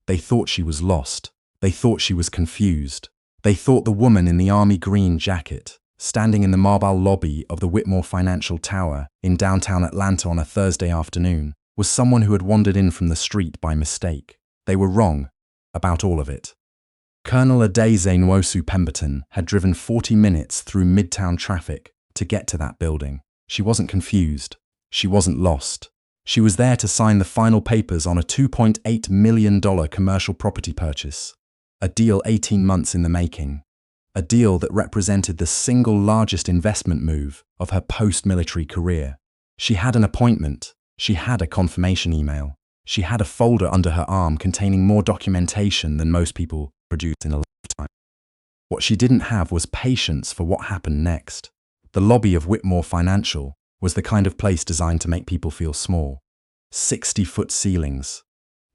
They thought she was lost. They thought she was confused. They thought the woman in the army green jacket, standing in the marble lobby of the Whitmore Financial Tower in downtown Atlanta on a Thursday afternoon, was someone who had wandered in from the street by mistake. They were wrong about all of it. Colonel Adeze Nwosu Pemberton had driven 40 minutes through midtown traffic to get to that building. She wasn't confused. She wasn't lost. She was there to sign the final papers on a $2.8 million commercial property purchase, a deal 18 months in the making, a deal that represented the single largest investment move of her post-military career. She had an appointment. She had a confirmation email. She had a folder under her arm containing more documentation than most people produce in a lifetime. What she didn't have was patience for what happened next. The lobby of Whitmore Financial was the kind of place designed to make people feel small. 60-foot ceilings,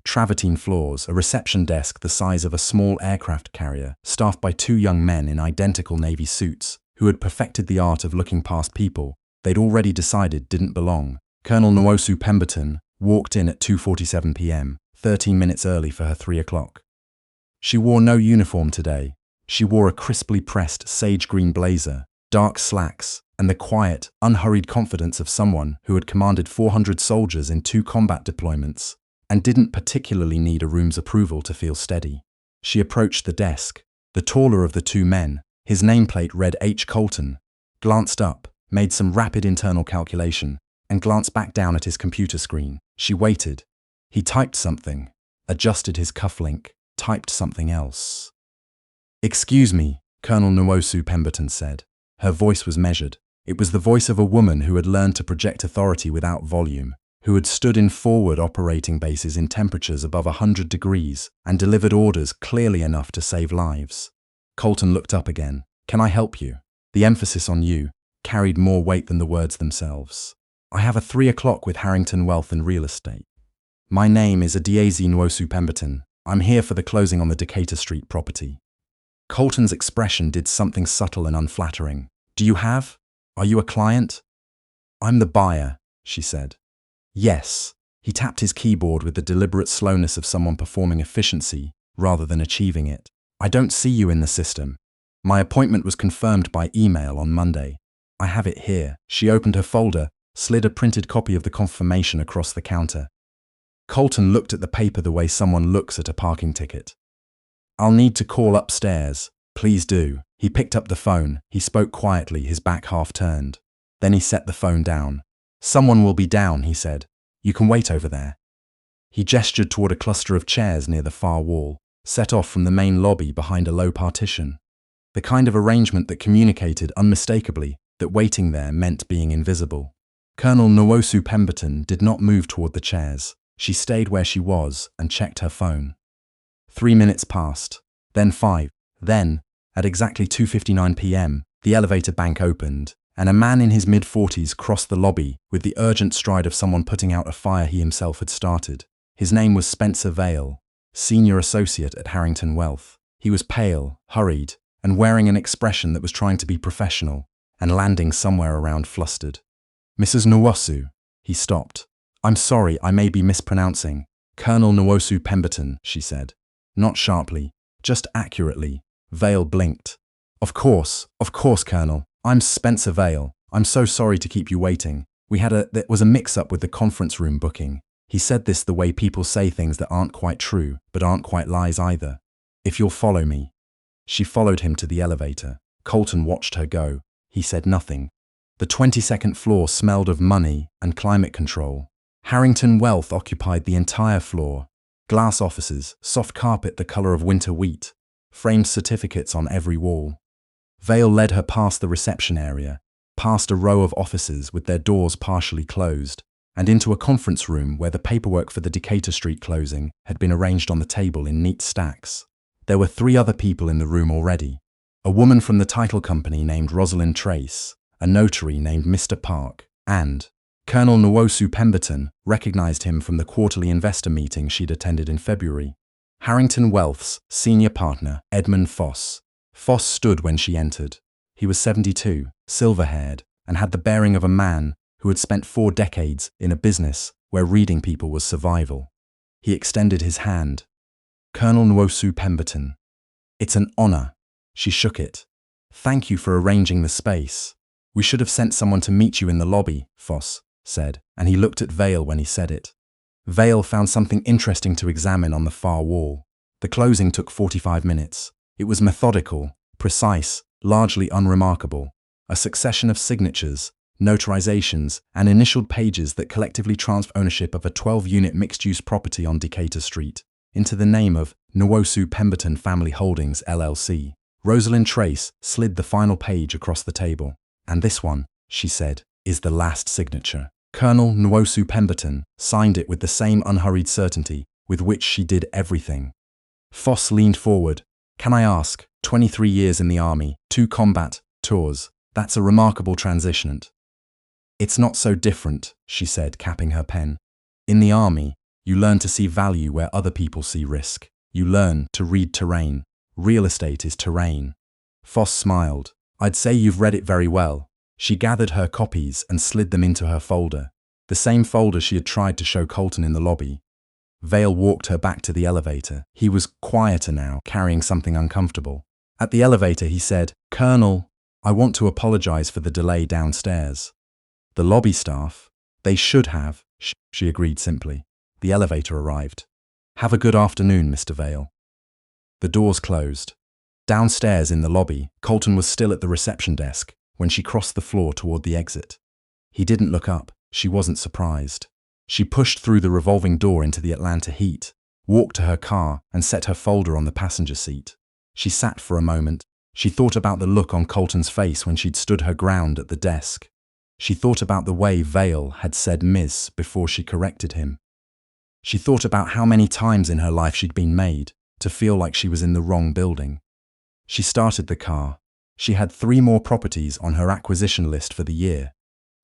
travertine floors, a reception desk the size of a small aircraft carrier, staffed by two young men in identical navy suits who had perfected the art of looking past people they'd already decided didn't belong. Colonel Nwosu Pemberton walked in at 2:47 p.m., 13 minutes early for her 3 o'clock. She wore no uniform today. She wore a crisply pressed sage green blazer, dark slacks, and the quiet, unhurried confidence of someone who had commanded 400 soldiers in 2 combat deployments and didn't particularly need a room's approval to feel steady. She approached the desk. The taller of the two men, his nameplate read H. Colton, glanced up, made some rapid internal calculation, and glanced back down at his computer screen. She waited. He typed something, adjusted his cufflink, typed something else. "Excuse me," Colonel Nwosu Pemberton said. Her voice was measured. It was the voice of a woman who had learned to project authority without volume, who had stood in forward operating bases in temperatures above 100 degrees and delivered orders clearly enough to save lives. Colton looked up again. "Can I help you?" The emphasis on "you" carried more weight than the words themselves. "I have a 3 o'clock with Harrington Wealth and Real Estate. My name is Adeze Nwosu Pemberton. I'm here for the closing on the Decatur Street property." Colton's expression did something subtle and unflattering. "Do you have? Are you a client?" "I'm the buyer," she said. "Yes." He tapped his keyboard with the deliberate slowness of someone performing efficiency rather than achieving it. "I don't see you in the system. My appointment was confirmed by email on Monday. I have it here." She opened her folder, slid a printed copy of the confirmation across the counter. Colton looked at the paper the way someone looks at a parking ticket. "I'll need to call upstairs. Please do." He picked up the phone. He spoke quietly, his back half turned. Then he set the phone down. "Someone will be down," he said. "You can wait over there." He gestured toward a cluster of chairs near the far wall, set off from the main lobby behind a low partition. The kind of arrangement that communicated unmistakably that waiting there meant being invisible. Colonel Nwosu Pemberton did not move toward the chairs. She stayed where she was and checked her phone. 3 minutes passed, then 5. Then, at exactly 2:59 p.m., the elevator bank opened, and a man in his mid-40s crossed the lobby with the urgent stride of someone putting out a fire he himself had started. His name was Spencer Vale, senior associate at Harrington Wealth. He was pale, hurried, and wearing an expression that was trying to be professional and landing somewhere around flustered. "Mrs. Nwosu," he stopped. "I'm sorry, I may be mispronouncing." "Colonel Nwosu Pemberton," she said. Not sharply, just accurately. Vale blinked. Of course, Colonel. I'm Spencer Vale. I'm so sorry to keep you waiting. There was a mix-up with the conference room booking." He said this the way people say things that aren't quite true, but aren't quite lies either. "If you'll follow me." She followed him to the elevator. Colton watched her go. He said nothing. The 22nd floor smelled of money and climate control. Harrington Wealth occupied the entire floor. Glass offices, soft carpet the color of winter wheat, framed certificates on every wall. Vale led her past the reception area, past a row of offices with their doors partially closed, and into a conference room where the paperwork for the Decatur Street closing had been arranged on the table in neat stacks. There were 3 other people in the room already. A woman from the title company named Rosalind Trace, a notary named Mr. Park, and Colonel Nwosu Pemberton recognized him from the quarterly investor meeting she'd attended in February. Harrington Wealth's senior partner, Edmund Foss. Foss stood when she entered. He was 72, silver-haired, and had the bearing of a man who had spent 4 decades in a business where reading people was survival. He extended his hand. Colonel Nwosu Pemberton. It's an honor. She shook it. Thank you for arranging the space. We should have sent someone to meet you in the lobby, Foss said, and he looked at Vale when he said it. Vale found something interesting to examine on the far wall. The closing took 45 minutes. It was methodical, precise, largely unremarkable. A succession of signatures, notarizations, and initialed pages that collectively transfer ownership of a 12-unit mixed-use property on Decatur Street into the name of Nwosu Pemberton Family Holdings, LLC. Rosalind Trace slid the final page across the table. And this one, she said, is the last signature. Colonel Nwosu Pemberton signed it with the same unhurried certainty with which she did everything. Foss leaned forward. Can I ask, 23 years in the army, 2 combat tours, that's a remarkable transition. It's not so different, she said, capping her pen. In the army, you learn to see value where other people see risk. You learn to read terrain. Real estate is terrain. Foss smiled. I'd say you've read it very well. She gathered her copies and slid them into her folder. The same folder she had tried to show Colton in the lobby. Vale walked her back to the elevator. He was quieter now, carrying something uncomfortable. At the elevator, he said, Colonel, I want to apologize for the delay downstairs. The lobby staff, they should have, she agreed simply. The elevator arrived. Have a good afternoon, Mr. Vale. The doors closed. Downstairs in the lobby, Colton was still at the reception desk when she crossed the floor toward the exit. He didn't look up. She wasn't surprised. She pushed through the revolving door into the Atlanta heat, walked to her car, and set her folder on the passenger seat. She sat for a moment. She thought about the look on Colton's face when she'd stood her ground at the desk. She thought about the way Vale had said Miss before she corrected him. She thought about how many times in her life she'd been made to feel like she was in the wrong building. She started the car. She had 3 more properties on her acquisition list for the year.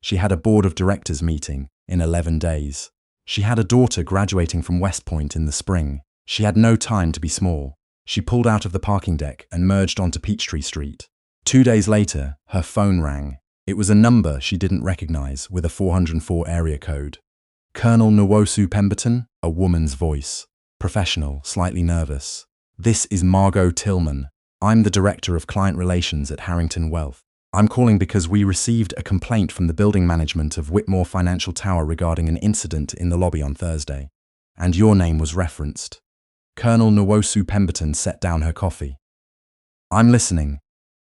She had a board of directors meeting in 11 days. She had a daughter graduating from West Point in the spring. She had no time to be small. She pulled out of the parking deck and merged onto Peachtree Street. 2 days later, her phone rang. It was a number she didn't recognize with a 404 area code. Colonel Nwosu Pemberton, a woman's voice. Professional, slightly nervous. This is Margot Tillman. I'm the Director of Client Relations at Harrington Wealth. I'm calling because we received a complaint from the building management of Whitmore Financial Tower regarding an incident in the lobby on Thursday. And your name was referenced. Colonel Nwosu Pemberton set down her coffee. I'm listening.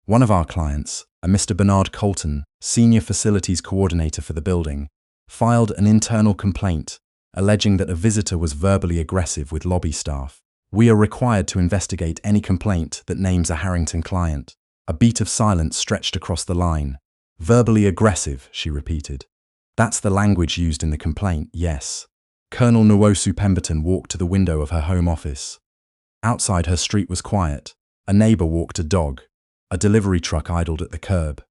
One of our clients, a Mr. Bernard Colton, Senior Facilities Coordinator for the building, filed an internal complaint alleging that a visitor was verbally aggressive with lobby staff. We are required to investigate any complaint that names a Harrington client. A beat of silence stretched across the line. Verbally aggressive, she repeated. That's the language used in the complaint, yes. Colonel Nwosu Pemberton walked to the window of her home office. Outside, her street was quiet. A neighbor walked a dog. A delivery truck idled at the curb.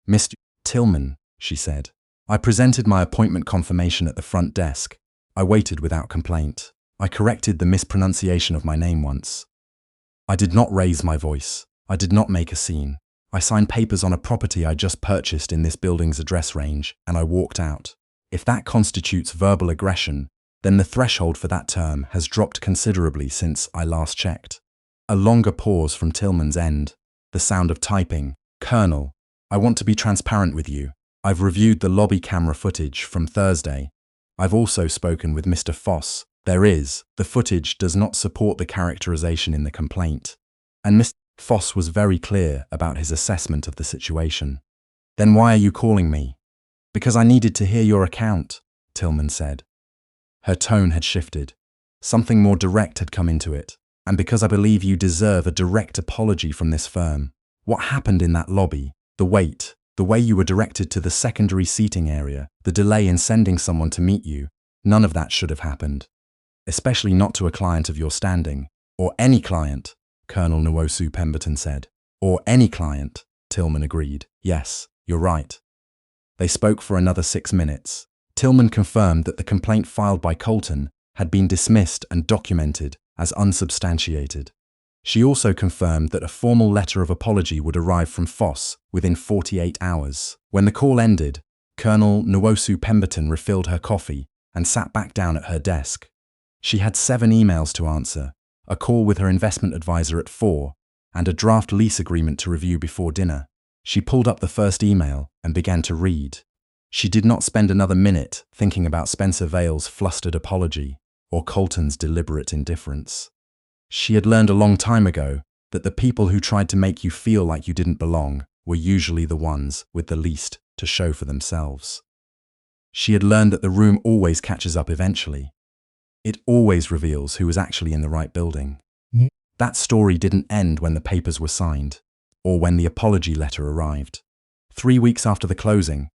Mr. Tillman, she said. I presented my appointment confirmation at the front desk. I waited without complaint. I corrected the mispronunciation of my name once. I did not raise my voice. I did not make a scene. I signed papers on a property I just purchased in this building's address range, and I walked out. If that constitutes verbal aggression, then the threshold for that term has dropped considerably since I last checked. A longer pause from Tillman's end. The sound of typing. Colonel, I want to be transparent with you. I've reviewed the lobby camera footage from Thursday. I've also spoken with Mr. Foss. The footage does not support the characterization in the complaint. And Mr. Foss was very clear about his assessment of the situation. Then why are you calling me? Because I needed to hear your account, Tillman said. Her tone had shifted. Something more direct had come into it. And because I believe you deserve a direct apology from this firm. What happened in that lobby? The wait, the way you were directed to the secondary seating area, the delay in sending someone to meet you, none of that should have happened. Especially not to a client of your standing. Or any client, Colonel Nwosu Pemberton said. Or any client, Tillman agreed. Yes, you're right. They spoke for another 6 minutes. Tillman confirmed that the complaint filed by Colton had been dismissed and documented as unsubstantiated. She also confirmed that a formal letter of apology would arrive from Foss within 48 hours. When the call ended, Colonel Nwosu Pemberton refilled her coffee and sat back down at her desk. She had 7 emails to answer, a call with her investment advisor at 4, and a draft lease agreement to review before dinner. She pulled up the first email and began to read. She did not spend another minute thinking about Spencer Vale's flustered apology or Colton's deliberate indifference. She had learned a long time ago that the people who tried to make you feel like you didn't belong were usually the ones with the least to show for themselves. She had learned that the room always catches up eventually. It always reveals who was actually in the right building. That story didn't end when the papers were signed, or when the apology letter arrived. 3 weeks after the closing,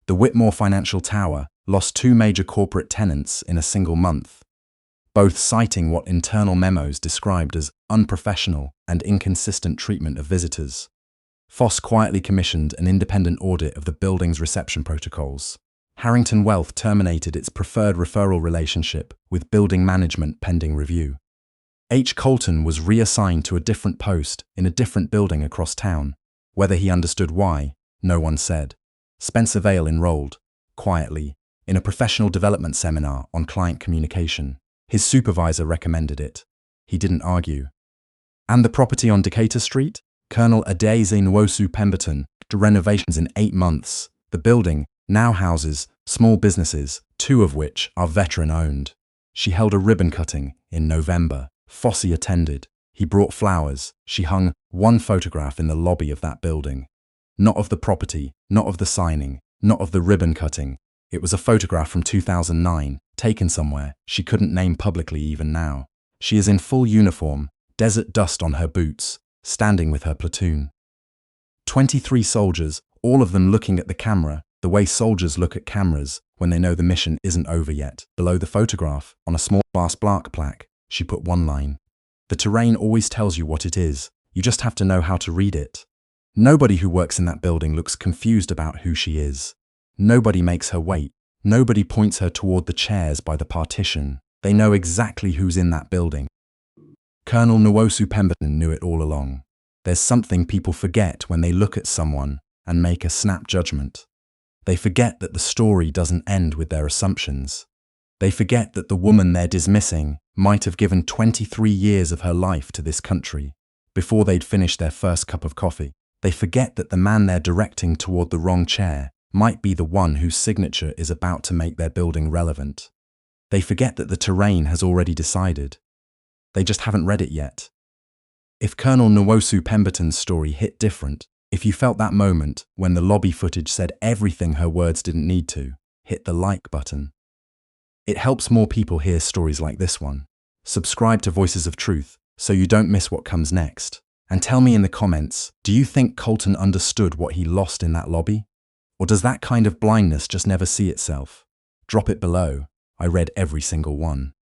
the Whitmore Financial Tower lost 2 major corporate tenants in a single month, both citing what internal memos described as unprofessional and inconsistent treatment of visitors. Foss quietly commissioned an independent audit of the building's reception protocols. Harrington Wealth terminated its preferred referral relationship with building management pending review. H. Colton was reassigned to a different post in a different building across town. Whether he understood why, no one said. Spencer Vale enrolled, quietly, in a professional development seminar on client communication. His supervisor recommended it. He didn't argue. And the property on Decatur Street? Colonel Adeze Nwosu Pemberton did renovations in 8 months. The building now houses small businesses, 2 of which are veteran-owned. She held a ribbon cutting in November. Fossey attended. He brought flowers. She hung one photograph in the lobby of that building. Not of the property, not of the signing, not of the ribbon cutting. It was a photograph from 2009, taken somewhere she couldn't name publicly even now. She is in full uniform, desert dust on her boots, standing with her platoon. 23 soldiers, all of them looking at the camera, the way soldiers look at cameras when they know the mission isn't over yet. Below the photograph, on a small brass plaque, she put one line. The terrain always tells you what it is. You just have to know how to read it. Nobody who works in that building looks confused about who she is. Nobody makes her wait. Nobody points her toward the chairs by the partition. They know exactly who's in that building. Colonel Nwosu Pemberton knew it all along. There's something people forget when they look at someone and make a snap judgment. They forget that the story doesn't end with their assumptions. They forget that the woman they're dismissing might have given 23 years of her life to this country before they'd finished their first cup of coffee. They forget that the man they're directing toward the wrong chair might be the one whose signature is about to make their building relevant. They forget that the terrain has already decided. They just haven't read it yet. If Colonel Nwosu Pemberton's story hit different, if you felt that moment when the lobby footage said everything her words didn't need to, hit the like button. It helps more people hear stories like this one. Subscribe to Voices of Truth so you don't miss what comes next. And tell me in the comments, do you think Colton understood what he lost in that lobby? Or does that kind of blindness just never see itself? Drop it below. I read every single one.